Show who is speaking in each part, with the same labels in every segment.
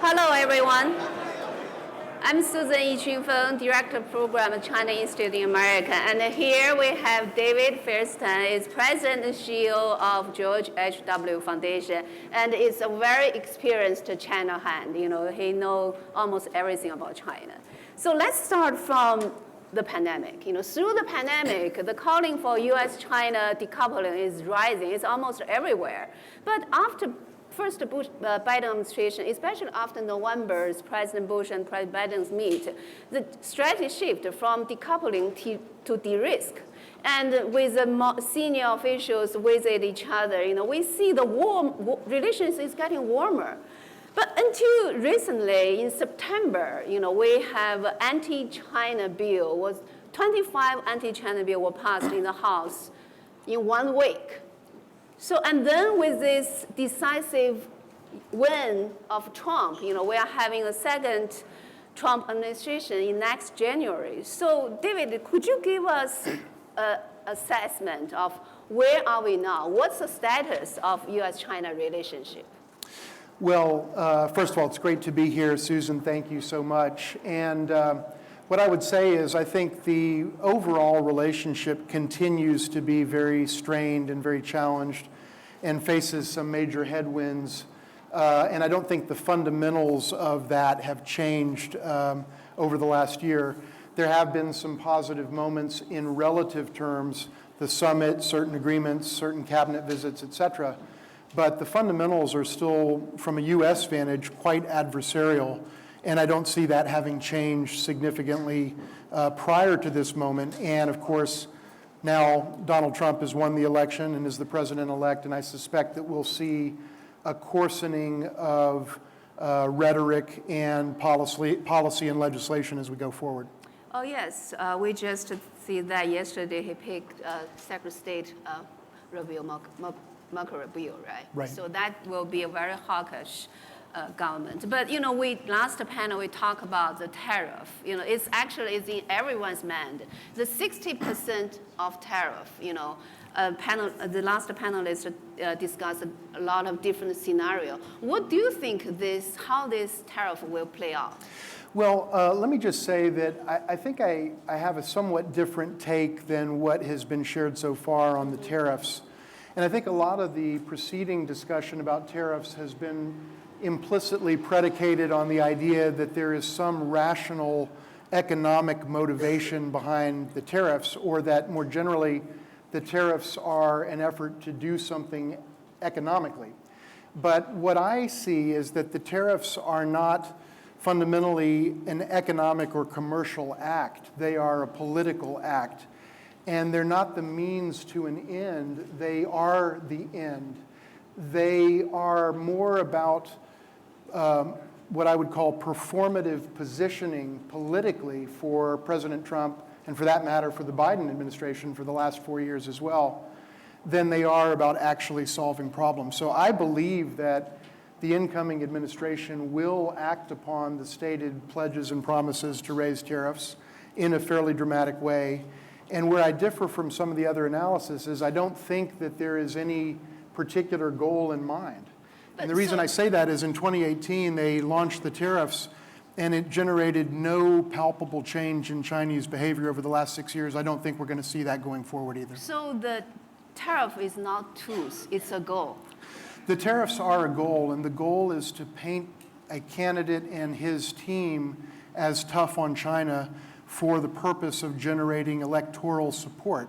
Speaker 1: Hello, everyone. I'm Susan Yuqing Feng, Director of Program at China Institute in America. And here we have David Firestein, is President and CEO of George H.W. Foundation, and is a very experienced China hand. You know, he knows almost everything about China. So let's start from the pandemic. You know, through the pandemic, the calling for U.S. China decoupling is rising. It's almost everywhere. But after first Biden administration, especially after November's President Bush and President Biden's meet, the strategy shift from decoupling to de-risk. And with the senior officials visit each other, you know, we see the relations is getting warmer. But until recently, in September, you know, we have anti-China bill, 25 anti-China bill were passed in the House in 1 week. So, and then with this decisive win of Trump, you know, we are having a second Trump administration in next January. So, David, could you give us an assessment of where are we now? What's the status of U.S.-China relationship?
Speaker 2: Well, first of all, it's great to be here, Susan. Thank you so much. And what I would say is I think the overall relationship continues to be very strained and very challenged and faces some major headwinds. And I don't think the fundamentals of that have changed over the last year. There have been some positive moments in relative terms, the summit, certain agreements, certain cabinet visits, et cetera. But the fundamentals are still, from a U.S. vantage, quite adversarial. And I don't see that having changed significantly prior to this moment. And of course, now Donald Trump has won the election and is the president-elect, and I suspect that we'll see a coarsening of rhetoric and policy and legislation as we go forward.
Speaker 1: Oh yes, we just see that yesterday he picked Secretary of State Marco Rubio, right?
Speaker 2: Right.
Speaker 1: So that will be a very hawkish government. But you know, last panel we talked about the tariff. You know, it's in everyone's mind. The 60% of tariff. You know, the last panelist discussed a lot of different scenarios. What do you think how this tariff will play out?
Speaker 2: Well, let me just say that I think I have a somewhat different take than what has been shared so far on the tariffs. And I think a lot of the preceding discussion about tariffs has been implicitly predicated on the idea that there is some rational economic motivation behind the tariffs, or that more generally, the tariffs are an effort to do something economically. But what I see is that the tariffs are not fundamentally an economic or commercial act. They are a political act. And they're not the means to an end, they are the end. They are more about what I would call performative positioning politically for President Trump, and for that matter for the Biden administration for the last 4 years as well, than they are about actually solving problems. So I believe that the incoming administration will act upon the stated pledges and promises to raise tariffs in a fairly dramatic way. And where I differ from some of the other analysis is I don't think that there is any particular goal in mind. And the reason I say that is in 2018, they launched the tariffs, and it generated no palpable change in Chinese behavior over the last 6 years. I don't think we're going to see that going forward either.
Speaker 1: So the tariff is not tools, it's a goal.
Speaker 2: The tariffs are a goal, and the goal is to paint a candidate and his team as tough on China for the purpose of generating electoral support.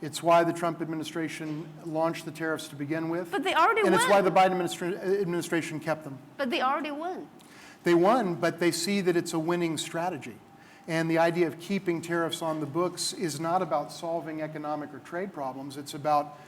Speaker 2: It's why the Trump administration launched the tariffs to begin with.
Speaker 1: But they already won.
Speaker 2: And it's why the Biden administration kept them.
Speaker 1: But they already won.
Speaker 2: They won, but they see that it's a winning strategy. And the idea of keeping tariffs on the books is not about solving economic or trade problems. It's about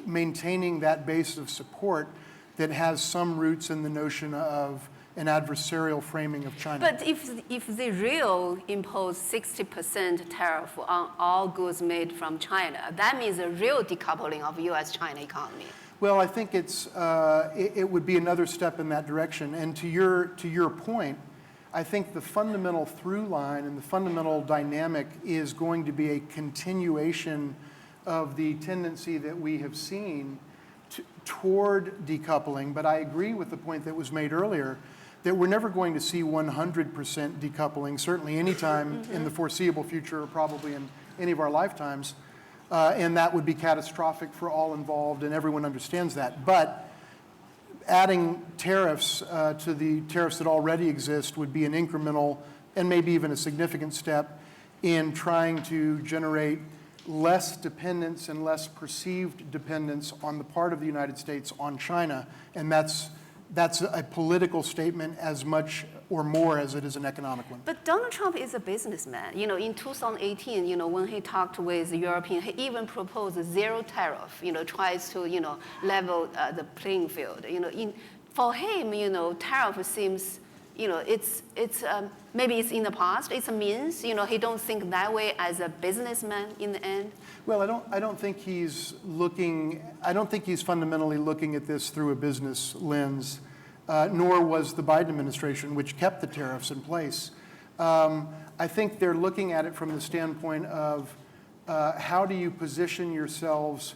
Speaker 2: maintaining that base of support that has some roots in the notion of an adversarial framing of China.
Speaker 1: But if they really impose 60% tariff on all goods made from China, that means a real decoupling of U.S.-China economy.
Speaker 2: Well, I think it would be another step in that direction. And to your point, I think the fundamental through line and the fundamental dynamic is going to be a continuation of the tendency that we have seen toward decoupling. But I agree with the point that was made earlier that we're never going to see 100% decoupling, certainly anytime in the foreseeable future, or probably in any of our lifetimes, and that would be catastrophic for all involved, and everyone understands that. But adding tariffs to the tariffs that already exist would be an incremental and maybe even a significant step in trying to generate less dependence and less perceived dependence on the part of the United States on China, and that's a political statement as much or more as it is an economic one.
Speaker 1: But Donald Trump is a businessman. You know, in 2018, when he talked with the European, he even proposed zero tariff. Tries to level the playing field. For him, tariff seems. It's maybe it's in the past. It's a means. He don't think that way as a businessman in the end.
Speaker 2: Well, I don't think he's looking. I don't think he's fundamentally looking at this through a business lens, nor was the Biden administration, which kept the tariffs in place. I think they're looking at it from the standpoint of how do you position yourselves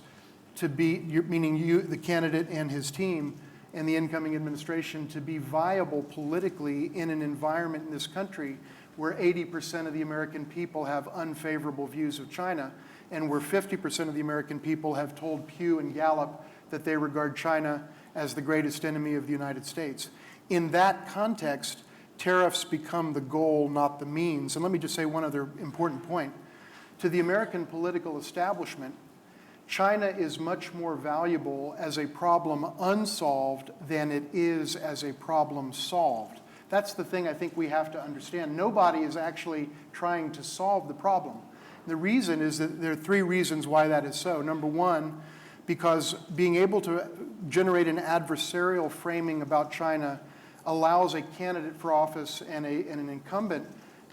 Speaker 2: to be, meaning you, the candidate and his team, and the incoming administration, to be viable politically in an environment in this country where 80% of the American people have unfavorable views of China, and where 50% of the American people have told Pew and Gallup that they regard China as the greatest enemy of the United States. In that context, tariffs become the goal, not the means. And let me just say one other important point. To the American political establishment, China is much more valuable as a problem unsolved than it is as a problem solved. That's the thing I think we have to understand. Nobody is actually trying to solve the problem. The reason is that there are three reasons why that is so. Number one, because being able to generate an adversarial framing about China allows a candidate for office and an incumbent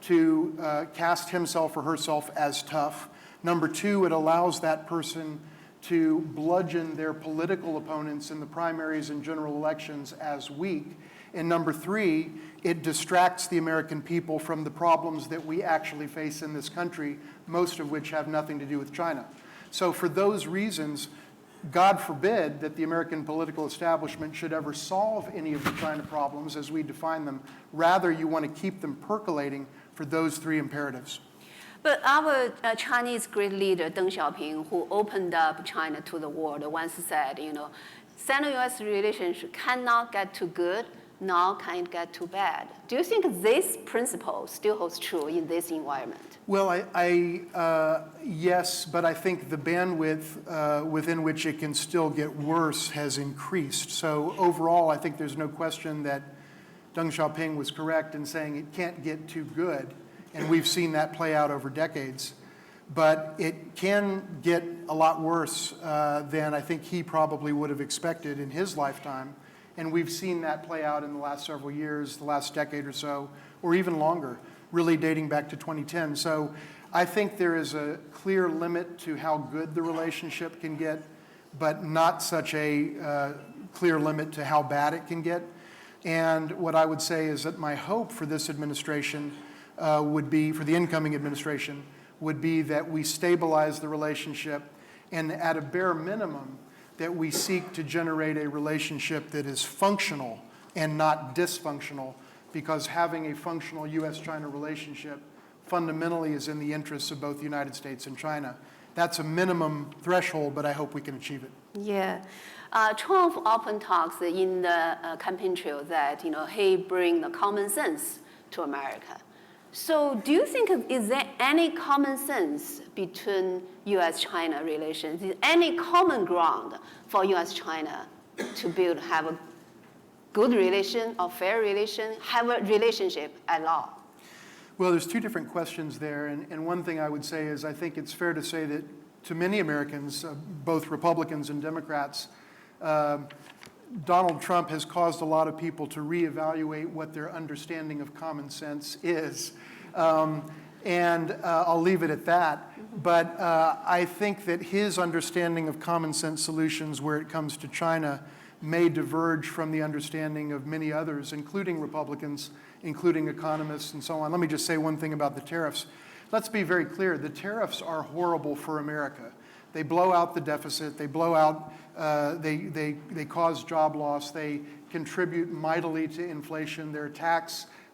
Speaker 2: to cast himself or herself as tough. Number two, it allows that person to bludgeon their political opponents in the primaries and general elections as weak. And number three, it distracts the American people from the problems that we actually face in this country, most of which have nothing to do with China. So for those reasons, God forbid that the American political establishment should ever solve any of the China problems as we define them. Rather, you want to keep them percolating for those three imperatives.
Speaker 1: But our Chinese great leader, Deng Xiaoping, who opened up China to the world, once said, Sino-US relations cannot get too good, nor can get too bad. Do you think this principle still holds true in this environment?
Speaker 2: Well, yes, but I think the bandwidth within which it can still get worse has increased. So overall, I think there's no question that Deng Xiaoping was correct in saying it can't get too good. And we've seen that play out over decades. But it can get a lot worse than I think he probably would have expected in his lifetime. And we've seen that play out in the last several years, the last decade or so, or even longer, really dating back to 2010. So I think there is a clear limit to how good the relationship can get, but not such a clear limit to how bad it can get. And what I would say is that my hope for this administration would be, for the incoming administration, would be that we stabilize the relationship, and at a bare minimum, that we seek to generate a relationship that is functional and not dysfunctional, because having a functional U.S. China relationship fundamentally is in the interests of both the United States and China. That's a minimum threshold, but I hope we can achieve it.
Speaker 1: Yeah. Trump often talks in the campaign trail that he bring the common sense to America. So do you think, is there any common sense between U.S.-China relations? Is any common ground for U.S.-China to have a good relation or fair relation, have a relationship at all?
Speaker 2: Well, there's two different questions there. And one thing I would say is I think it's fair to say that to many Americans, both Republicans and Democrats, Donald Trump has caused a lot of people to reevaluate what their understanding of common sense is. And I'll leave it at that. But I think that his understanding of common sense solutions where it comes to China may diverge from the understanding of many others, including Republicans, including economists, and so on. Let me just say one thing about the tariffs. Let's be very clear. The tariffs are horrible for America. They blow out the deficit. They blow out, they cause job loss. They contribute mightily to inflation. They're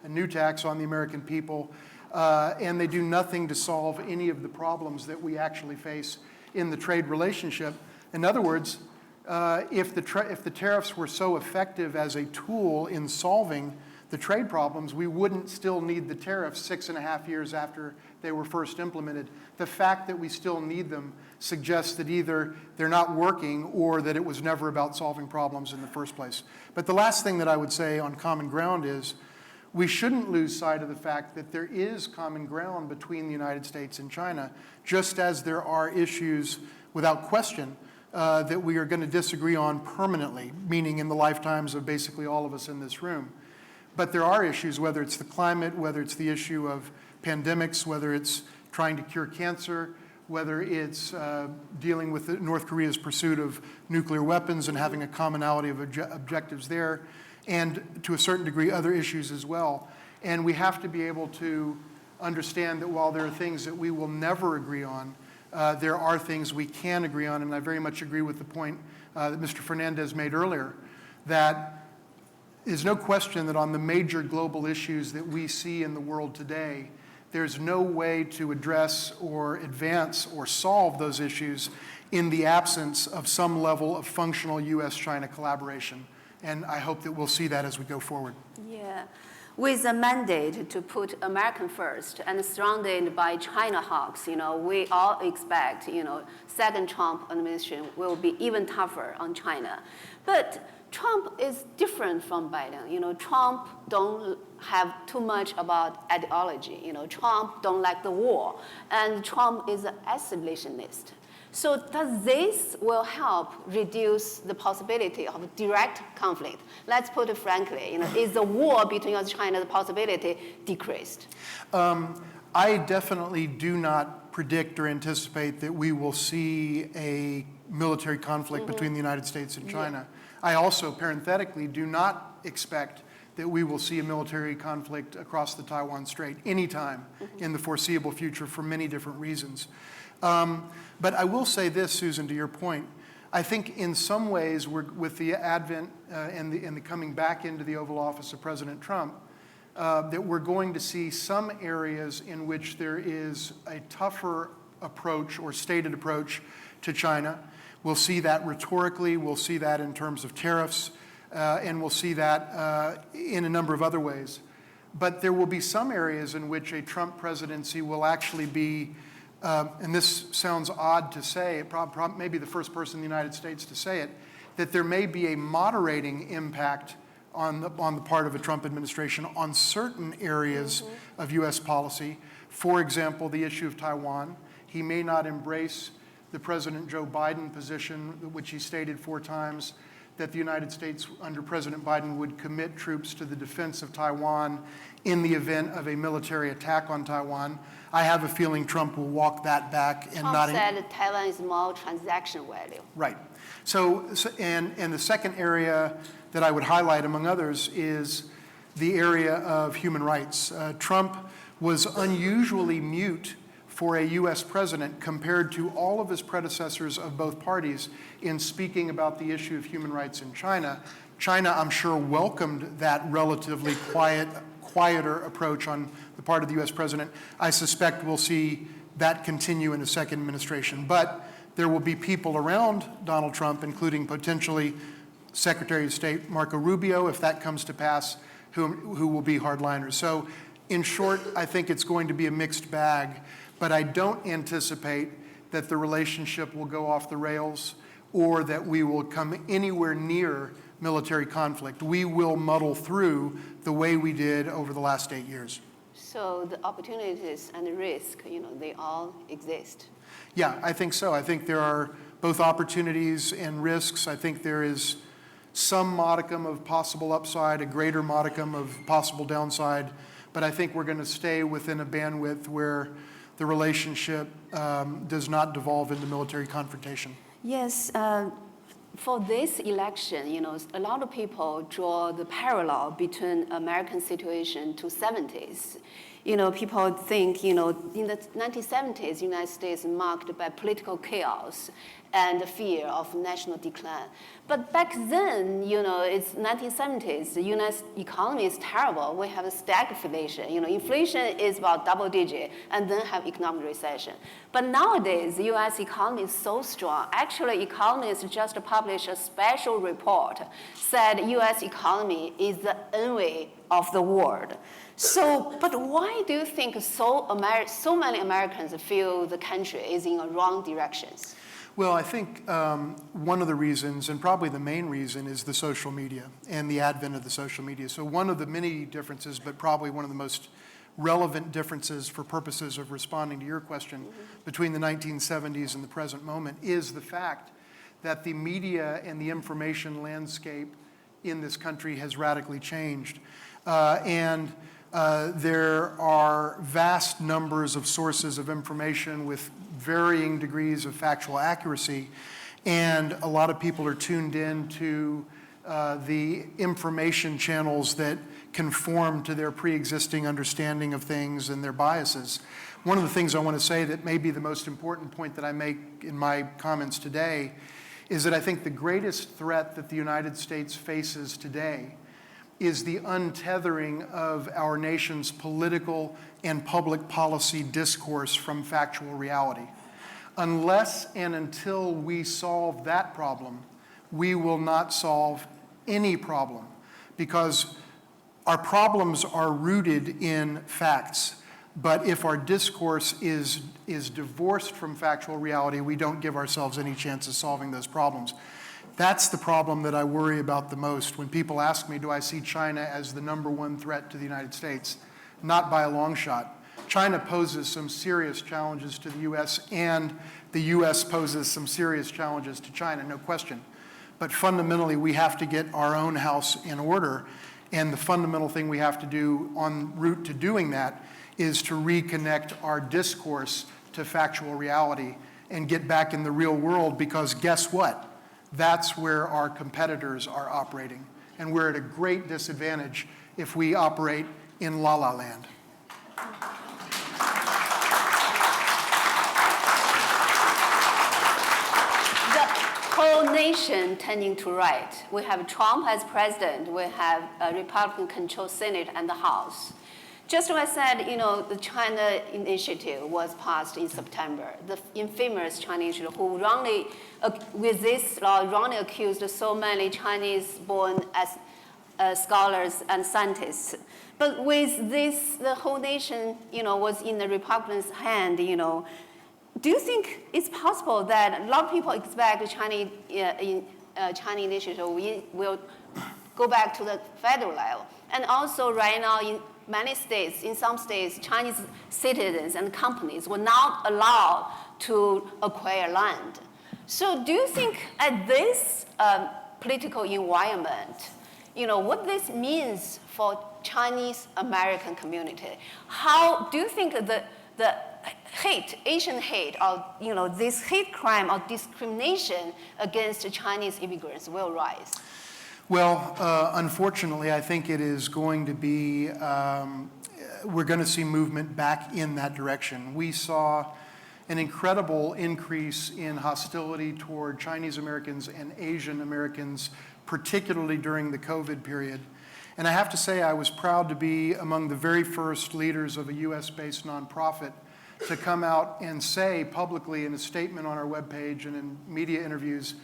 Speaker 2: a new tax on the American people. And they do nothing to solve any of the problems that we actually face in the trade relationship. In other words, if the tariffs were so effective as a tool in solving the trade problems, we wouldn't still need the tariffs 6.5 years after they were first implemented. The fact that we still need them suggests that either they're not working or that it was never about solving problems in the first place. But the last thing that I would say on common ground is we shouldn't lose sight of the fact that there is common ground between the United States and China, just as there are issues, without question, that we are going to disagree on permanently, meaning in the lifetimes of basically all of us in this room. But there are issues, whether it's the climate, whether it's the issue of pandemics, whether it's trying to cure cancer, whether it's dealing with North Korea's pursuit of nuclear weapons and having a commonality of objectives there, and to a certain degree other issues as well. And we have to be able to understand that while there are things that we will never agree on, there are things we can agree on. And I very much agree with the point that Mr. Fernandez made earlier, that there's no question that on the major global issues that we see in the world today, there's no way to address or advance or solve those issues in the absence of some level of functional U.S. China collaboration. And I hope that we'll see that as we go forward.
Speaker 1: Yeah. With a mandate to put American first and surrounded by China hawks, we all expect, second Trump administration will be even tougher on China. But Trump is different from Biden. Trump don't have too much about ideology. Trump don't like the war, and Trump is an isolationist. So does this will help reduce the possibility of direct conflict? Let's put it frankly, is the war between us and China, the possibility decreased?
Speaker 2: I definitely do not predict or anticipate that we will see a military conflict between the United States and China. I also, parenthetically, do not expect that we will see a military conflict across the Taiwan Strait anytime in the foreseeable future for many different reasons. But I will say this, Susan, to your point. I think in some ways, with the advent and the coming back into the Oval Office of President Trump, that we're going to see some areas in which there is a tougher approach or stated approach to China. We'll see that rhetorically, we'll see that in terms of tariffs, and we'll see that in a number of other ways. But there will be some areas in which a Trump presidency will actually be, and this sounds odd to say, maybe the first person in the United States to say it, that there may be a moderating impact on the part of a Trump administration on certain areas of U.S. policy. For example, the issue of Taiwan. He may not embrace the President Joe Biden position, which he stated 4 times, that the United States under President Biden would commit troops to the defense of Taiwan in the event of a military attack on Taiwan. I have a feeling Trump will walk that back and
Speaker 1: Trump said Taiwan is more transaction value.
Speaker 2: Right. So and the second area that I would highlight, among others, is the area of human rights. Trump was unusually mute for a U.S. president compared to all of his predecessors of both parties in speaking about the issue of human rights in China. China, I'm sure, welcomed that relatively quieter approach on the part of the U.S. president. I suspect we'll see that continue in a second administration. But there will be people around Donald Trump, including potentially Secretary of State Marco Rubio, if that comes to pass, who will be hardliners. So in short, I think it's going to be a mixed bag. But I don't anticipate that the relationship will go off the rails or that we will come anywhere near military conflict. We will muddle through the way we did over the last 8 years.
Speaker 1: So the opportunities and the risk, they all exist.
Speaker 2: Yeah, I think so. I think there are both opportunities and risks. I think there is some modicum of possible upside, a greater modicum of possible downside. But I think we're going to stay within a bandwidth where the relationship does not devolve into military confrontation.
Speaker 1: Yes, for this election, a lot of people draw the parallel between American situation to 70s. people think, in the 1970s, United States marked by political chaos and the fear of national decline. But back then, it's 1970s, the U.S. economy is terrible. We have a stagflation. Inflation is about double digit, and then have economic recession. But nowadays, the U.S. economy is so strong. Actually, economists just published a special report, said U.S. economy is the envy of the world. So, but why do you think so many Americans feel the country is in a wrong directions?
Speaker 2: Well, I think one of the reasons, and probably the main reason, is the social media and the advent of the social media. So one of the many differences, but probably one of the most relevant differences for purposes of responding to your question between the 1970s and the present moment is the fact that the media and the information landscape in this country has radically changed. There are vast numbers of sources of information with varying degrees of factual accuracy, and a lot of people are tuned in to the information channels that conform to their pre-existing understanding of things and their biases. One of the things I want to say that may be the most important point that I make in my comments today is that I think the greatest threat that the United States faces today is the untethering of our nation's political and public policy discourse from factual reality. Unless and until we solve that problem, we will not solve any problem, because our problems are rooted in facts. But if our discourse is divorced from factual reality, we don't give ourselves any chance of solving those problems. That's the problem that I worry about the most. When people ask me, do I see China as the #1 threat to the United States? Not by a long shot. China poses some serious challenges to the U.S., and the U.S. poses some serious challenges to China, no question. But fundamentally, we have to get our own house in order, and the fundamental thing we have to do en route to doing that is to reconnect our discourse to factual reality and get back in the real world, because guess what? That's where our competitors are operating. And we're at a great disadvantage if we operate in la-la land.
Speaker 1: The whole nation turning to right. We have Trump as president. We have a Republican-controlled Senate and the House. Just as I said, the China Initiative was passed in September. The infamous China Initiative, who wrongly, with this law, wrongly accused so many Chinese born as scholars and scientists. But with this, the whole nation, was in the Republicans' hand, Do you think it's possible that a lot of people expect the China Initiative will go back to the federal level? And also right now in many states, in some states, Chinese citizens and companies were not allowed to acquire land. So do you think at this political environment, what this means for Chinese American community? How do you think the hate, Asian hate, or this hate crime or discrimination against Chinese immigrants will rise?
Speaker 2: Well, unfortunately, I think it is going to be, we're going to see movement back in that direction. We saw an incredible increase in hostility toward Chinese Americans and Asian Americans, particularly during the COVID period. And I have to say, I was proud to be among the very first leaders of a US-based nonprofit to come out and say publicly in a statement on our webpage and in media interviews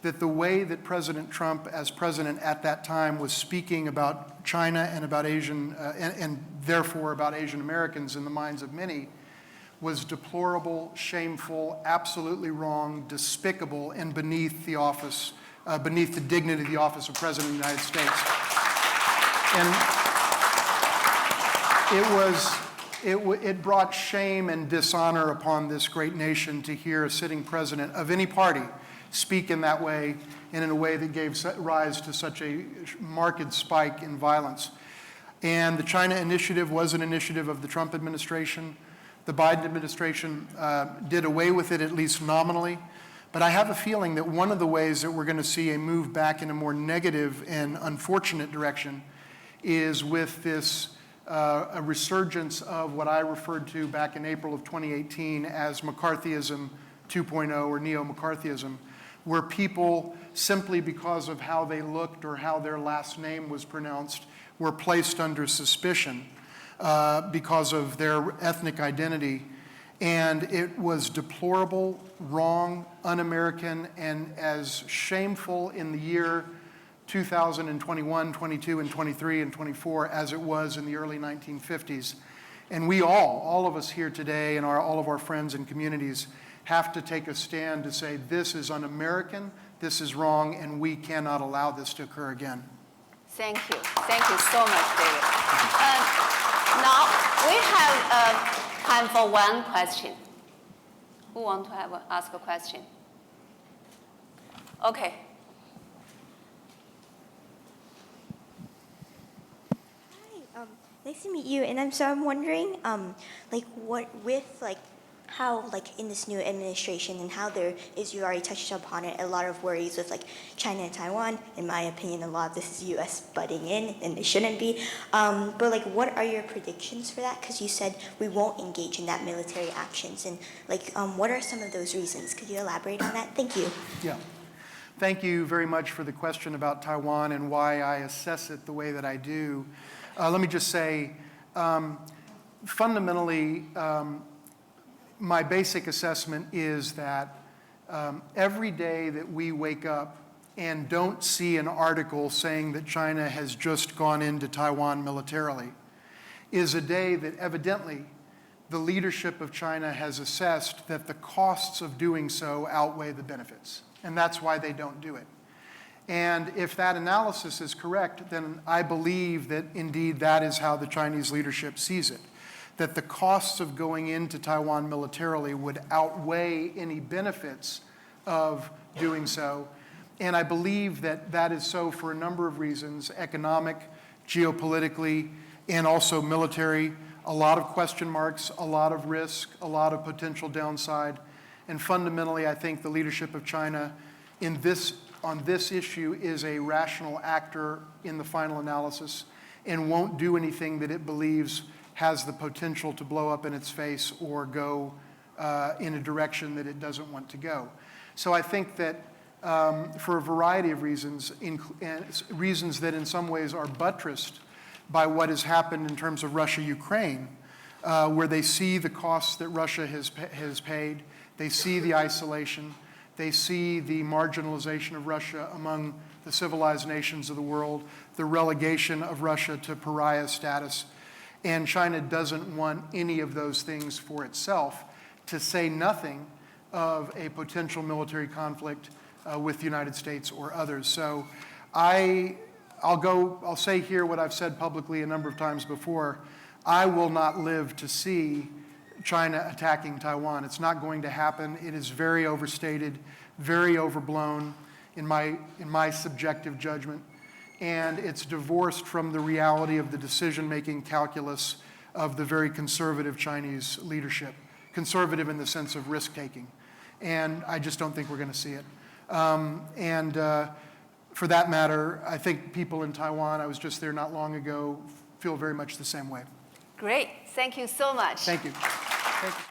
Speaker 2: that the way that President Trump, as president at that time, was speaking about China and about Asian, and therefore about Asian Americans in the minds of many, was deplorable, shameful, absolutely wrong, despicable, and beneath the office, beneath the dignity of the office of President of the United States. And it brought shame and dishonor upon this great nation to hear a sitting president of any party speak in that way, and in a way that gave rise to such a marked spike in violence. And the China Initiative was an initiative of the Trump administration. The Biden administration did away with it, at least nominally. But I have a feeling that one of the ways that we're going to see a move back in a more negative and unfortunate direction is with this a resurgence of what I referred to back in April of 2018 as McCarthyism 2.0 or neo-McCarthyism, where people, simply because of how they looked or how their last name was pronounced, were placed under suspicion because of their ethnic identity. And it was deplorable, wrong, un-American, and as shameful in the year 2021, 22, and 23, and 24 as it was in the early 1950s. And we all of us here today and all of our friends and communities have to take a stand to say this is un-American, this is wrong, and we cannot allow this to occur again.
Speaker 1: Thank you. Thank you so much, David. Now, we have time for one question. Who want to ask a question? Okay.
Speaker 3: Hi, nice to meet you. And I'm wondering, how in this new administration and how there is, you already touched upon it, a lot of worries with China and Taiwan. In my opinion, a lot of this is U.S. butting in, and it shouldn't be. But what are your predictions for that? Because you said we won't engage in that military actions, and what are some of those reasons? Could you elaborate on that? Thank you.
Speaker 2: Yeah. Thank you very much for the question about Taiwan and why I assess it the way that I do. Let me just say, fundamentally, my basic assessment is that every day that we wake up and don't see an article saying that China has just gone into Taiwan militarily is a day that evidently the leadership of China has assessed that the costs of doing so outweigh the benefits. And that's why they don't do it. And if that analysis is correct, then I believe that indeed that is how the Chinese leadership sees it, that the costs of going into Taiwan militarily would outweigh any benefits of doing so. And I believe that that is so for a number of reasons: economic, geopolitically, and also military. A lot of question marks, a lot of risk, a lot of potential downside. And fundamentally, I think the leadership of China on this issue is a rational actor in the final analysis and won't do anything that it believes has the potential to blow up in its face or go in a direction that it doesn't want to go. So I think that for a variety of reasons, reasons that in some ways are buttressed by what has happened in terms of Russia-Ukraine, where they see the costs that Russia has paid, they see the isolation, they see the marginalization of Russia among the civilized nations of the world, the relegation of Russia to pariah status. And China doesn't want any of those things for itself, to say nothing of a potential military conflict with the United States or others. So I'll say here what I've said publicly a number of times before. I will not live to see China attacking Taiwan. It's not going to happen. It is very overstated, very overblown in my subjective judgment. And it's divorced from the reality of the decision-making calculus of the very conservative Chinese leadership, conservative in the sense of risk-taking. And I just don't think we're going to see it. For that matter, I think people in Taiwan, I was just there not long ago, feel very much the same way.
Speaker 1: Great. Thank you so much.
Speaker 2: Thank you. Thank you.